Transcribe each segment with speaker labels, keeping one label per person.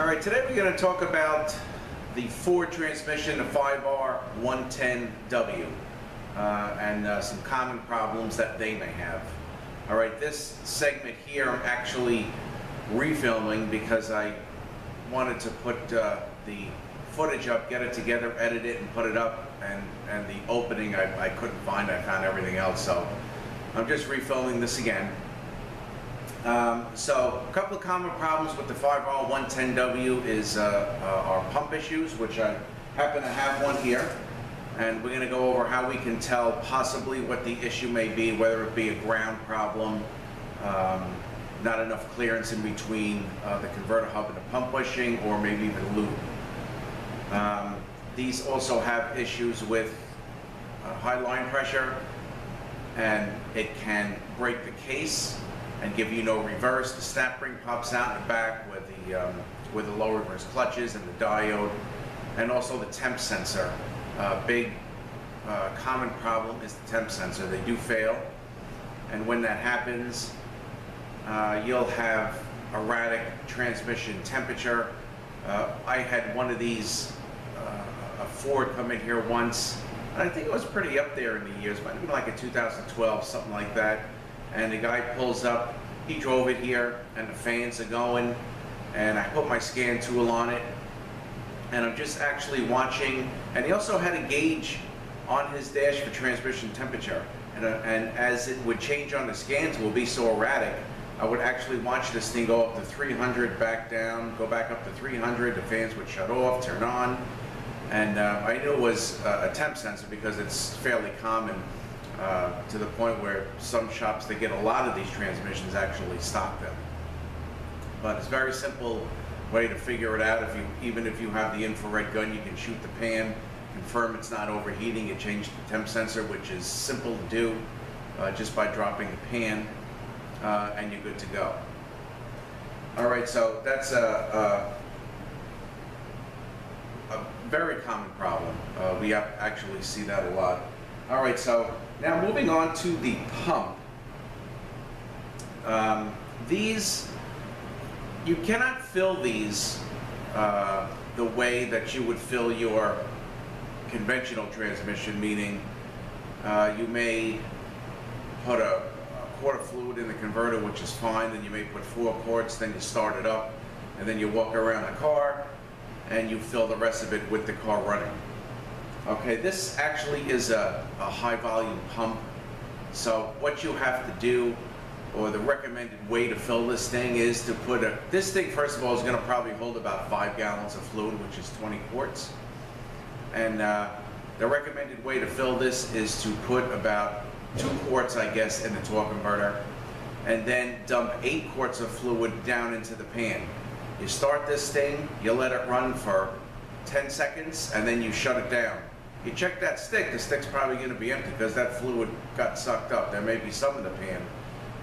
Speaker 1: All right, today we're going to talk about the Ford transmission, the 5R110W, and some common problems that they may have. All right, this segment here I'm actually refilming because I wanted to put the footage up, get it together, edit it, and put it up, and the opening I couldn't find. I found everything else, so I'm just refilming this again. So a couple of common problems with the 5R110W is our pump issues, which I happen to have one here, and we're going to go over how we can tell possibly what the issue may be, whether it be a ground problem, not enough clearance in between the converter hub and the pump bushing, or maybe the loop. These also have issues with high line pressure, and it can break the case and give you no reverse. The snap ring pops out in the back where the low reverse clutch is, and the diode, and also the temp sensor. Big common problem is the temp sensor. They do fail, and when that happens, you'll have erratic transmission temperature. I had one of these, a Ford, come in here once, and I think it was pretty up there in the years, might have been like a 2012, something like that. And the guy pulls up, he drove it here, and the fans are going, and I put my scan tool on it, and I'm just actually watching, and he also had a gauge on his dash for transmission temperature, and as it would change on the scan tool, be so erratic, I would actually watch this thing go up to 300, back down, go back up to 300, the fans would shut off, turn on, and I knew it was a temp sensor because it's fairly common. To the point where some shops that get a lot of these transmissions actually stock them. But it's a very simple way to figure it out. Even if you have the infrared gun, you can shoot the pan, confirm it's not overheating, you change the temp sensor, which is simple to do just by dropping the pan, and you're good to go. All right, so that's a very common problem. We actually see that a lot. All right, so now moving on to the pump. These, you cannot fill these the way that you would fill your conventional transmission, meaning you may put a quart of fluid in the converter, which is fine, then you may put 4 quarts, then you start it up, and then you walk around the car and you fill the rest of it with the car running. Okay, this actually is a high volume pump, so what you have to do, or the recommended way to fill this thing, is to put this thing, first of all, is going to probably hold about 5 gallons of fluid, which is 20 quarts, and the recommended way to fill this is to put about 2 quarts, I guess, in the torque converter, and then dump 8 quarts of fluid down into the pan. You start this thing, you let it run for 10 seconds, and then you shut it down. You check that stick, the stick's probably going to be empty because that fluid got sucked up. There may be some in the pan.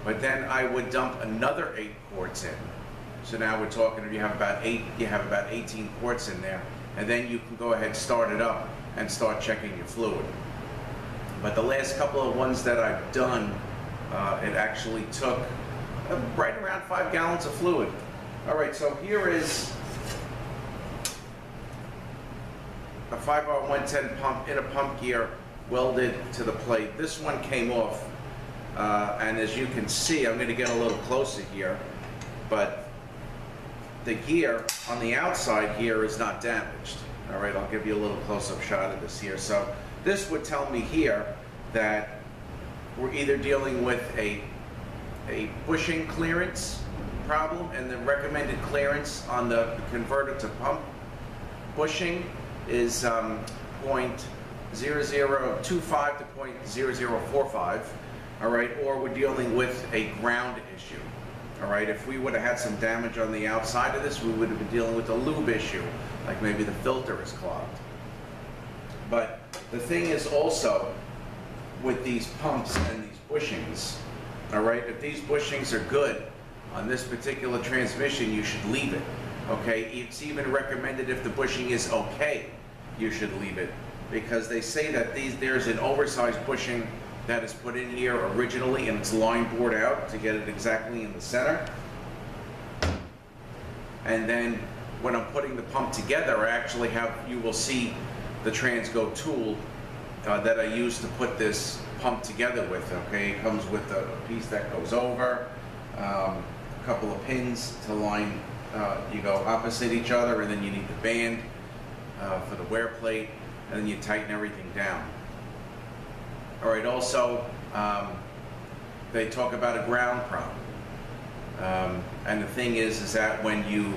Speaker 1: But then I would dump another 8 quarts in. So now we're talking, you have about 18 quarts in there. And then you can go ahead and start it up and start checking your fluid. But the last couple of ones that I've done, it actually took right around 5 gallons of fluid. All right, so here is a 5R110 pump in a pump gear welded to the plate. This one came off, and as you can see, I'm going to get a little closer here, but the gear on the outside here is not damaged. All right, I'll give you a little close-up shot of this here. So this would tell me here that we're either dealing with a bushing clearance problem, and the recommended clearance on the converter to pump bushing is 0.0025 to 0.0045, all right, or we're dealing with a ground issue, all right. If we would have had some damage on the outside of this, we would have been dealing with a lube issue, like maybe the filter is clogged. But the thing is also with these pumps and these bushings, all right, if these bushings are good on this particular transmission, you should leave it. Okay, it's even recommended if the bushing is okay, you should leave it, because they say that there's an oversized bushing that is put in here originally, and it's line bored out to get it exactly in the center. And then when I'm putting the pump together, I actually have, you will see the Transgo tool that I use to put this pump together with, okay? It comes with a piece that goes over, a couple of pins to line, you go opposite each other, and then you need the band for the wear plate, and then you tighten everything down. All right, also, they talk about a ground problem. And the thing is that when you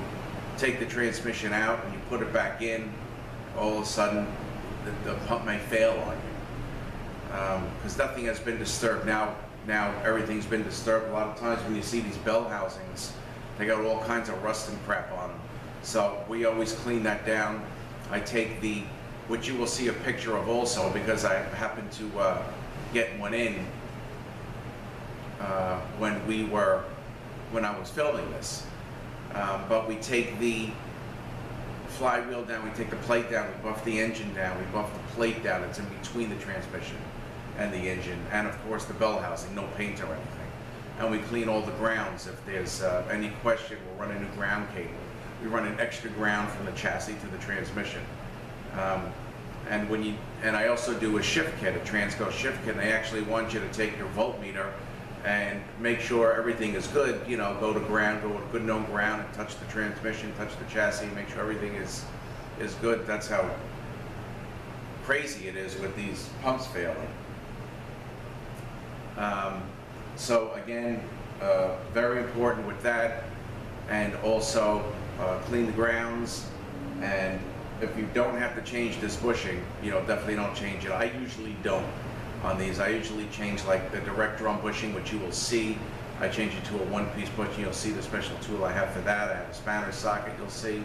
Speaker 1: take the transmission out and you put it back in, all of a sudden the pump may fail on you. Because nothing has been disturbed. Now everything's been disturbed. A lot of times when you see these bell housings, they got all kinds of rust and crap on them. So we always clean that down. I take the, which you will see a picture of also, because I happened to get one in when I was filming this. But we take the flywheel down, we take the plate down, we buff the engine down, we buff the plate down. It's in between the transmission and the engine, and of course the bell housing, no paint or anything. And we clean all the grounds. If there's any question, we'll run a new ground cable. We run an extra ground from the chassis to the transmission. And I also do a shift kit, a Transgo shift kit, and they actually want you to take your voltmeter and make sure everything is good, you know, go to ground, go to good known ground, and touch the transmission, touch the chassis, make sure everything is good. That's how crazy it is with these pumps failing. So again, very important with that, and also clean the grounds. And if you don't have to change this bushing, you know, definitely don't change it. I usually don't on these. I usually change like the direct drum bushing, which you will see. I change it to a one-piece bushing. You'll see the special tool I have for that. I have a spanner socket, you'll see.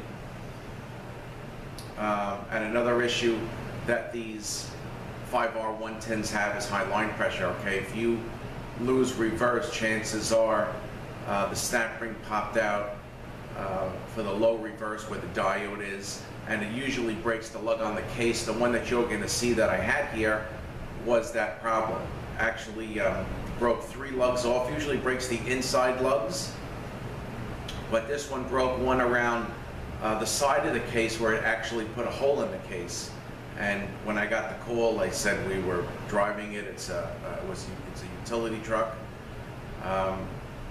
Speaker 1: And another issue that these 5R110s have is high line pressure, okay? If you lose reverse, chances are the snap ring popped out for the low reverse where the diode is, and it usually breaks the lug on the case. The one that you're going to see that I had here was that problem. Actually broke 3 lugs off. Usually breaks the inside lugs, but this one broke one around the side of the case where it actually put a hole in the case. And when I got the call, they said we were driving it. It's a utility truck,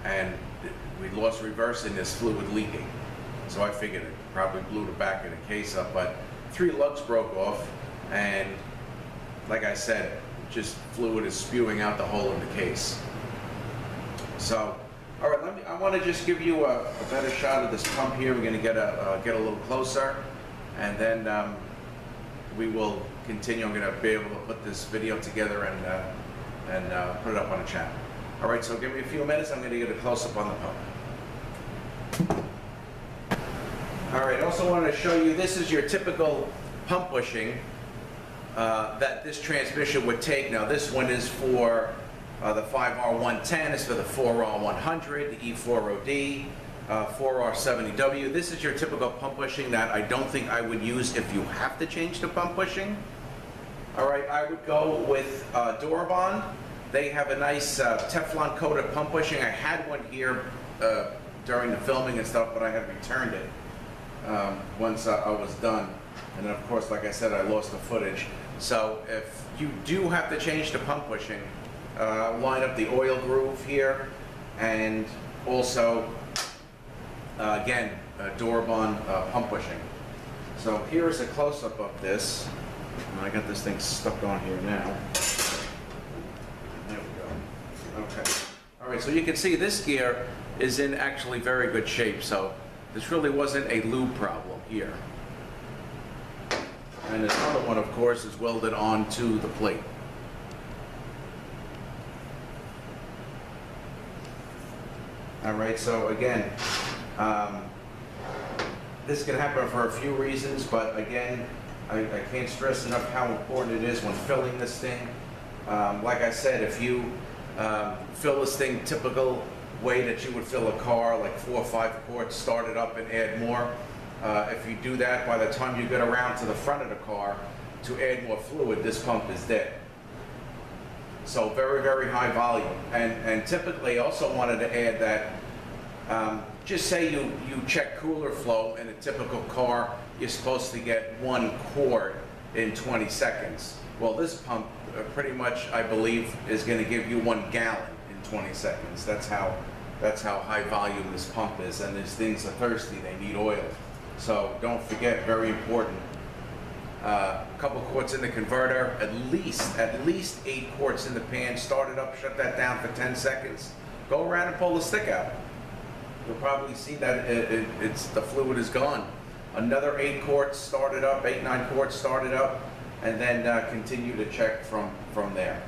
Speaker 1: and we lost reverse and there's fluid leaking. So I figured it probably blew the back of the case up, but 3 lugs broke off, and like I said, just fluid is spewing out the hole in the case. So, all right, I want to just give you a better shot of this pump here. We're going to get a little closer, and then we will continue. I'm going to be able to put this video together and put it up on the channel. All right, so give me a few minutes. I'm going to get a close-up on the pump. All right, also wanted to show you, this is your typical pump bushing that this transmission would take. Now this one is for the 5R110, it's for the 4R100, the E4OD, 4R70W. This is your typical pump bushing that I don't think I would use if you have to change the pump bushing. All right, I would go with Durabond. They have a nice Teflon coated pump bushing. I had one here during the filming and stuff, but I had returned it once I was done. And then of course, like I said, I lost the footage. So if you do have to change the pump bushing, line up the oil groove here, and also again, Durabond pump bushing. So here is a close-up of this. I got this thing stuck on here now. There we go. Okay. All right, so you can see this gear is in actually very good shape. So this really wasn't a lube problem here. And this other one, of course, is welded onto the plate. All right, so again, this can happen for a few reasons, but again, I can't stress enough how important it is when filling this thing. Like I said, if you fill this thing typical way that you would fill a car, like 4 or 5 quarts, start it up and add more. If you do that, by the time you get around to the front of the car to add more fluid, this pump is dead. So very, very high volume. And typically, also wanted to add that just say you check cooler flow. In a typical car, you're supposed to get 1 quart in 20 seconds. Well, this pump pretty much, I believe, is going to give you 1 gallon in 20 seconds. That's how high volume this pump is, and these things are thirsty, they need oil. So don't forget, very important, a couple quarts in the converter, at least 8 quarts in the pan. Start it up, shut that down for 10 seconds. Go around and pull the stick out. You'll probably see that the fluid is gone. Another 8 quarts, start it up, 8-9 quarts, start it up, and then continue to check from there.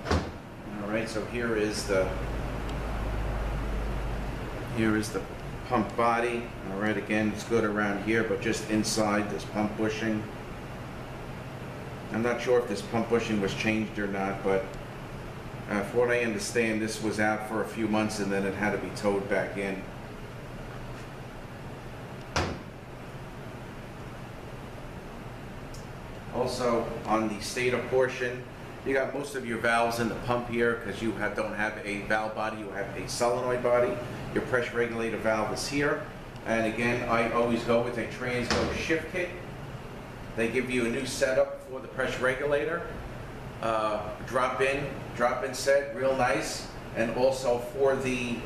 Speaker 1: All right, so here is the pump body. All right, again, it's good around here, but just inside this pump bushing. I'm not sure if this pump bushing was changed or not, but from what I understand, this was out for a few months and then it had to be towed back in. Also, on the stator portion, you got most of your valves in the pump here because you don't have a valve body, you have a solenoid body. Your pressure regulator valve is here. And again, I always go with a Transgo shift kit. They give you a new setup for the pressure regulator. Drop-in set, real nice. And also for the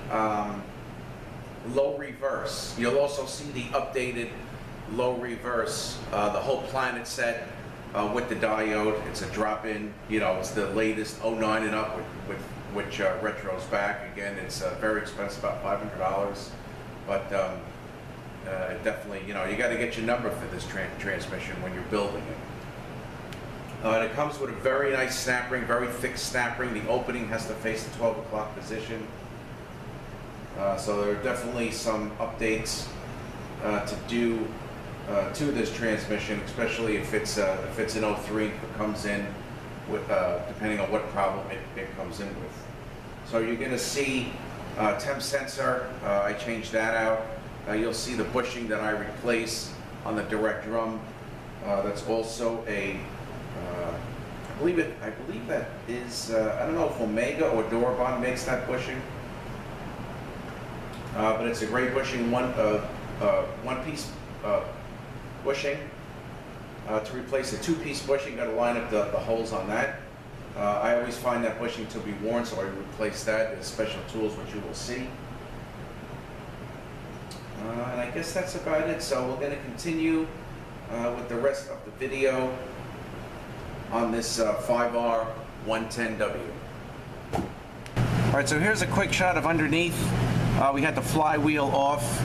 Speaker 1: low reverse, you'll also see the updated low reverse, the whole Planet set with the diode. It's a drop-in, it's the latest 09 and up with which retro's back. Again, it's very expensive, about $500, but it definitely, you got to get your number for this transmission when you're building it. And it comes with a very nice snap ring, very thick snap ring. The opening has to face the 12 o'clock position. So there are definitely some updates to do to this transmission, especially if it's an 03, if it comes in with, depending on what problem it comes in with. So you're going to see temp sensor, I changed that out. You'll see the bushing that I replace on the direct drum. That's also a, I believe that is, I don't know if Omega or Durabond makes that bushing. But it's a great bushing, one-piece bushing. To replace a 2-piece bushing, got to line up the holes on that. I always find that bushing to be worn, so I replace that. There's special tools which you will see. And I guess that's about it. So we're going to continue with the rest of the video on this 5R110W. All right, so here's a quick shot of underneath. We had the flywheel off.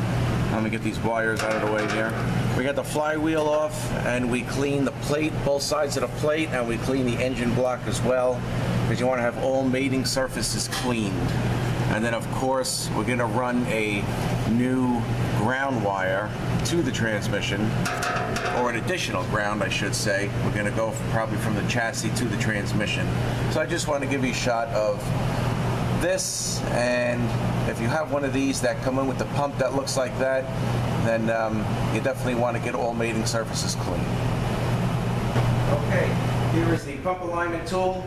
Speaker 1: Let me get these wires out of the way here. We got the flywheel off, and we clean the plate, both sides of the plate, and we clean the engine block as well, because you want to have all mating surfaces cleaned. And then, of course, we're going to run a new ground wire to the transmission, or an additional ground, I should say. We're going to go probably from the chassis to the transmission. So I just want to give you a shot of this, and if you have one of these that come in with the pump that looks like that, then you definitely want to get all mating surfaces clean. Okay, here is the pump alignment tool.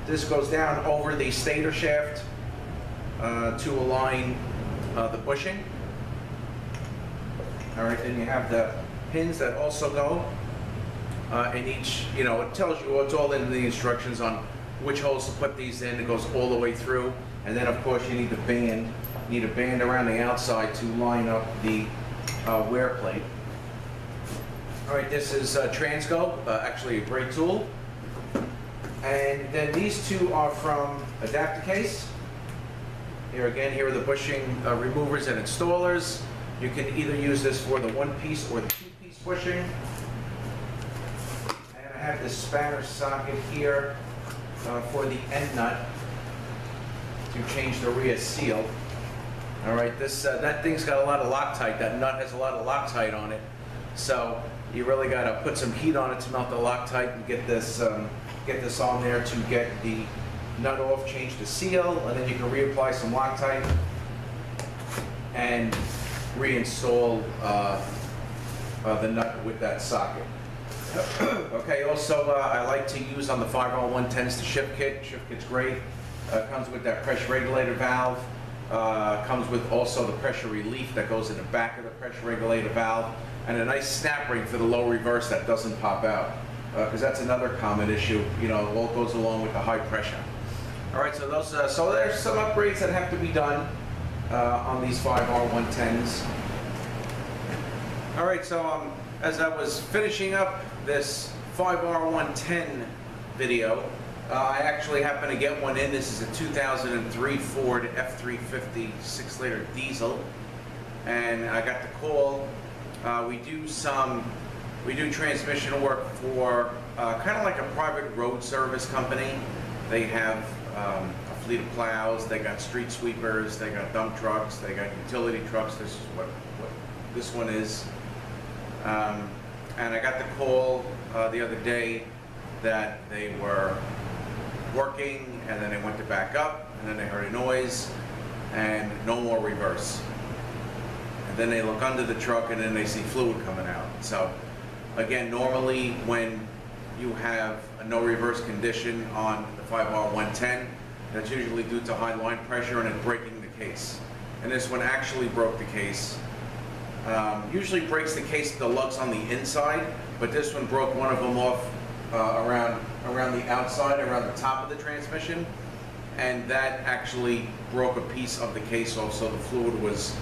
Speaker 1: This goes down over the stator shaft to align the bushing. All right, then you have the pins that also go in each, it tells you, it's all in the instructions on which holes to put these in. It goes all the way through. And then, of course, you need the band. You need a band around the outside to line up the wear plate. All right, this is Transgo, actually a great tool. And then these two are from Adaptacase. Here again, here are the bushing removers and installers. You can either use this for the 1-piece or the 2-piece bushing. And I have this spanner socket here for the end nut to change the rear seal. All right, that thing's got a lot of Loctite. That nut has a lot of Loctite on it. So you really got to put some heat on it to melt the Loctite and get this on there to get the nut off, change the seal, and then you can reapply some Loctite and reinstall the nut with that socket. Okay, also I like to use on the 5R110s the shift kit. Shift kit's great. Comes with that pressure regulator valve. Comes with also the pressure relief that goes in the back of the pressure regulator valve, and a nice snap ring for the low reverse that doesn't pop out, because that's another common issue. You know, it all goes along with the high pressure. All right, so those, so there's some upgrades that have to be done on these 5R110s. All right, so as I was finishing up this 5R110 video, I actually happened to get one in. This is a 2003 Ford F350 6-liter diesel, and I got the call. We do transmission work for kind of like a private road service company. They have a fleet of plows, they got street sweepers, they got dump trucks, they got utility trucks. This is what this one is. And I got the call the other day that they were working, and then they went to back up, and then they heard a noise, and no more reverse. And then they look under the truck, and then they see fluid coming out. So again, normally when you have a no reverse condition on the 5R110, that's usually due to high line pressure and it breaking the case. And this one actually broke the case. Usually breaks the case with the lugs on the inside, but this one broke one of them off around the outside, around the top of the transmission, and that actually broke a piece of the case off, so the fluid was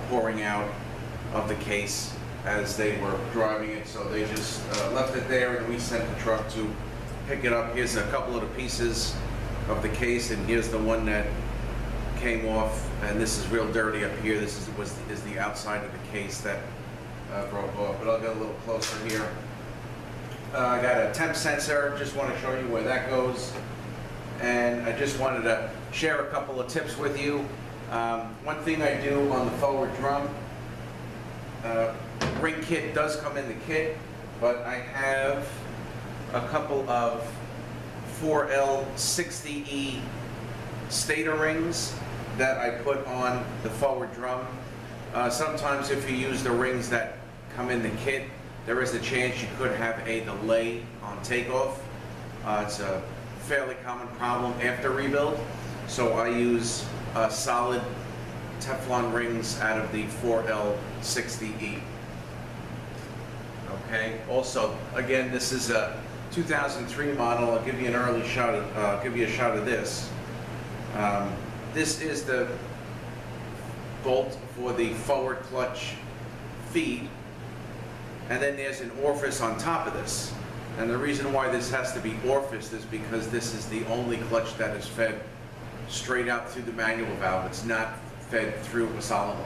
Speaker 1: pouring out of the case as they were driving it. So they just left it there, and we sent the truck to pick it up. Here's a couple of the pieces of the case, and here's the one that came off, and this is real dirty up here. This is the outside of the case that broke off, but I'll get a little closer here. I got a temp sensor, just want to show you where that goes, and I just wanted to share a couple of tips with you. One thing I do on the forward drum, ring kit does come in the kit, but I have a couple of 4L60E stator rings that I put on the forward drum. Sometimes if you use the rings that come in the kit, there is a chance you could have a delay on takeoff. It's a fairly common problem after rebuild, so I use solid Teflon rings out of the 4L60E. Okay. Also, again, this is a 2003 model. I'll give you an early shot. I'll give you a shot of this. This is the bolt for the forward clutch feed, and then there's an orifice on top of this. And the reason why this has to be orificed is because this is the only clutch that is fed straight out through the manual valve. It's not fed through a solenoid.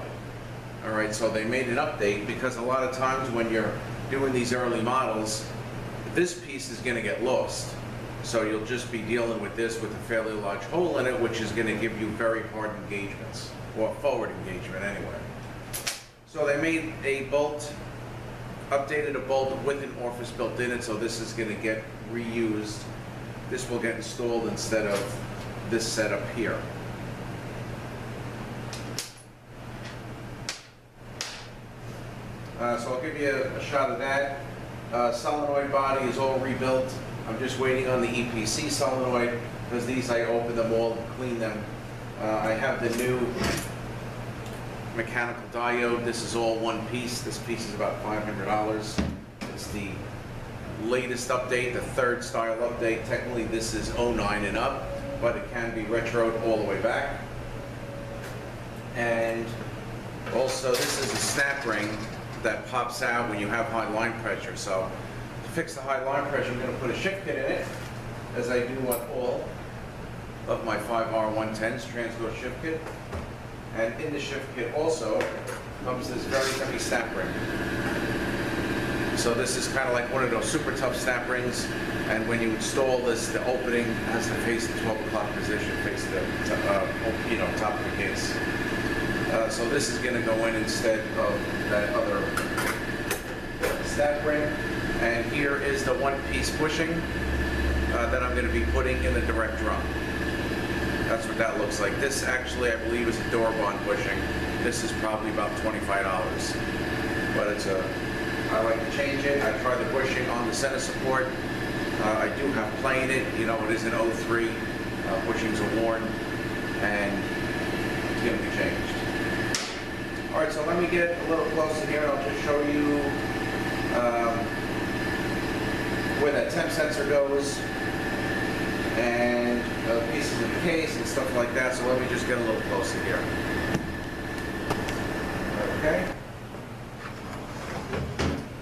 Speaker 1: All right, so they made an update because a lot of times when you're doing these early models, this piece is going to get lost. So you'll just be dealing with this with a fairly large hole in it, which is going to give you very hard engagements, or forward engagement anyway. So they made a bolt, updated a bolt with an orifice built in it, so this is going to get reused. This will get installed instead of this setup here. So I'll give you a shot of that. Solenoid body is all rebuilt. I'm just waiting on the EPC solenoid, because these I open them all and clean them. I have the new mechanical diode. This is all one piece. This piece is about $500. It's the latest update, the third style update. Technically this is 09 and up, but it can be retroed all the way back. And also this is a snap ring that pops out when you have high line pressure. So to fix the high line pressure, I'm going to put a shift kit in it, as I do on all of my 5R110s, TransGo shift kit. And in the shift kit also comes this very heavy snap ring. So this is kind of like one of those super tough snap rings, and when you install this, the opening has to face the 12 o'clock position, face the top of the case. So this is going to go in instead of that other snap ring. And here is the one-piece bushing that I'm going to be putting in the direct drum. That's what that looks like. This actually, I believe, is a door bond bushing. This is probably about $25, but I like to change it. I try the bushing on the center support. I do have play in it. You know, it is an 03. Bushings are worn, and going to be changed. All right, so let me get a little closer here. I'll just show you where that temp sensor goes and pieces of the case and stuff like that. So let me just get a little closer here. Okay.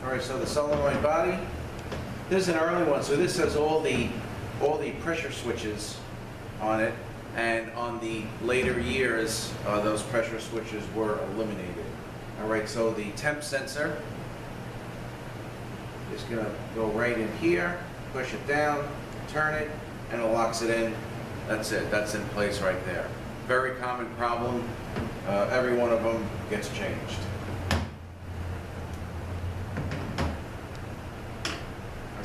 Speaker 1: All right, so the solenoid body. This is an early one, so this has all the pressure switches on it, and on the later years, those pressure switches were eliminated. All right, so the temp sensor is going to go right in here, push it down, turn it, and it locks it in. That's it. That's in place right there. Very common problem. Every one of them gets changed.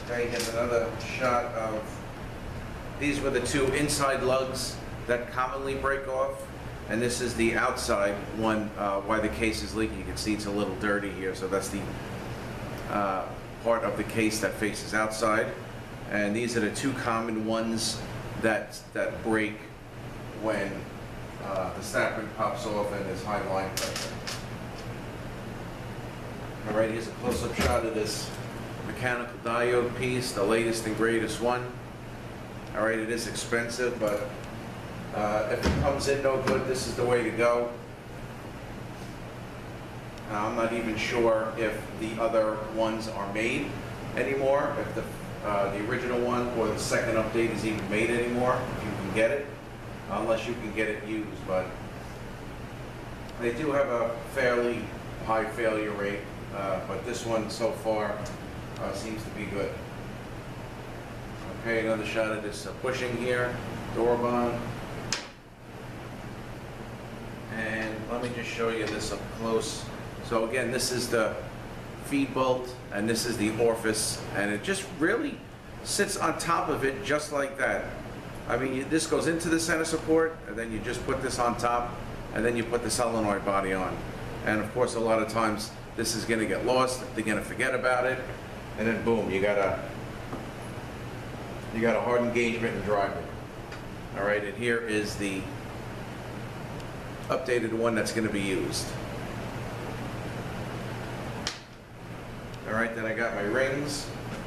Speaker 1: Okay, here's another shot of, these were the two inside lugs that commonly break off, and this is the outside one, why the case is leaking. You can see it's a little dirty here, so that's the part of the case that faces outside. And these are the two common ones that break when the snap ring pops off and there's high line pressure. All right, here's a close-up shot of this mechanical diode piece, the latest and greatest one. All right, it is expensive, but if it comes in no good, this is the way to go. I'm not even sure if the other ones are made anymore, if the original one or the second update is even made anymore, if you can get it, unless you can get it used. But they do have a fairly high failure rate, but this one so far seems to be good. Okay, another shot of this bushing here, door bond. And let me just show you this up close. So again, this is the feed bolt, and this is the orifice, and it just really sits on top of it just like that. I mean, this goes into the center support, and then you just put this on top, and then you put the solenoid body on. And of course, a lot of times, this is going to get lost. They're going to forget about it, and then boom, you got a hard engagement and drive it. All right, and here is the updated one that's going to be used. All right, then I got my rings,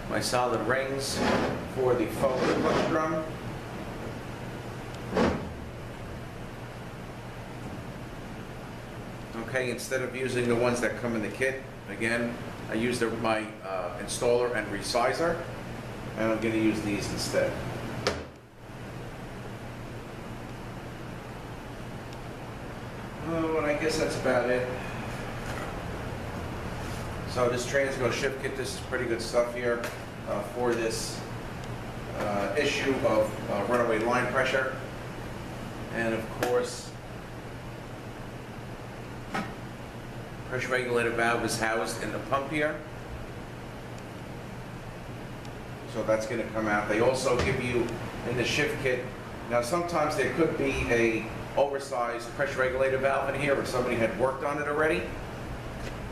Speaker 1: my solid rings for the forward clutch drum. Okay, instead of using the ones that come in the kit, again, I used my installer and resizer, and I'm going to use these instead. Oh, and I guess that's about it. So this Transgo shift kit, this is pretty good stuff here for this issue of runaway line pressure. And of course, pressure regulator valve is housed in the pump here. So that's going to come out. They also give you in the shift kit, now sometimes there could be a oversized pressure regulator valve in here if somebody had worked on it already.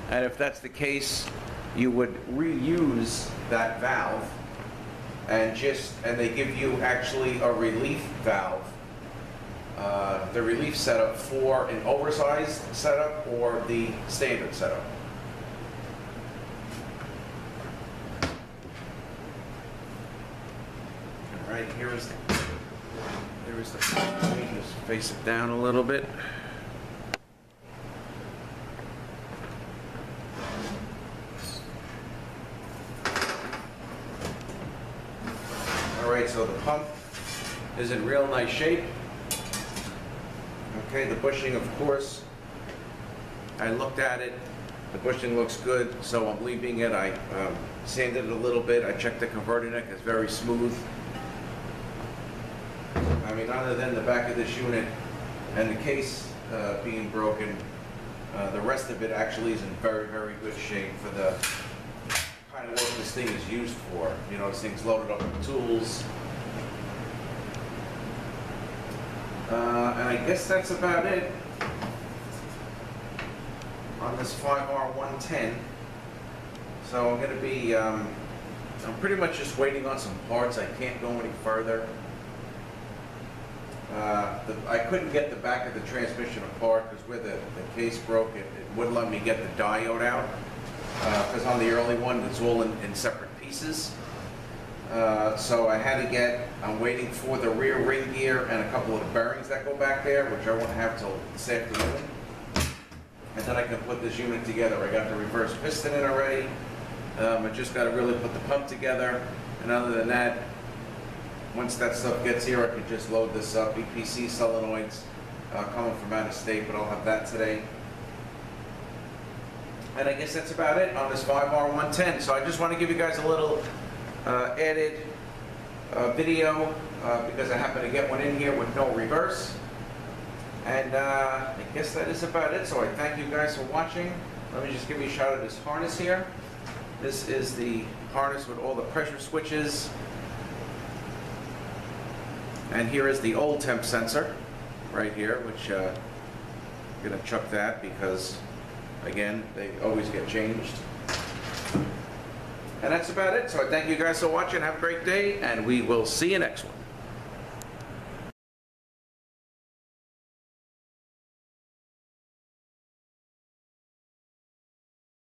Speaker 1: And if that's the case, you would reuse that valve and they give you actually a relief valve. The relief setup for an oversized setup or the standard setup. All right, here is the let me just face it down a little bit. All right, so the pump is in real nice shape. Okay, the bushing, of course, I looked at it. The bushing looks good, so I'm leaving it. I sanded it a little bit. I checked the converter neck, it's very smooth. I mean, other than the back of this unit and the case being broken, the rest of it actually is in very, very good shape for the kind of work this thing is used for. You know, this thing's loaded up with tools. And I guess that's about it on this 5R110. So I'm going to be, I'm pretty much just waiting on some parts. I can't go any further. I couldn't get the back of the transmission apart because where the case broke, it wouldn't let me get the diode out. Because on the early one, it's all in separate pieces. So I had to I'm waiting for the rear ring gear and a couple of the bearings that go back there, which I won't have till this afternoon. And then I can put this unit together. I got the reverse piston in already. I just got to really put the pump together. And other than that, once that stuff gets here, I can just load this up. EPC solenoids coming from out of state, but I'll have that today. And I guess that's about it on this 5R110. So I just want to give you guys a little added video because I happen to get one in here with no reverse. And I guess that is about it. So I thank you guys for watching. Let me just give you a shot of this harness here. This is the harness with all the pressure switches. And here is the old temp sensor right here, which I'm going to chuck that because, again, they always get changed. And that's about it. So I thank you guys for watching. Have a great day, and we will see you next one.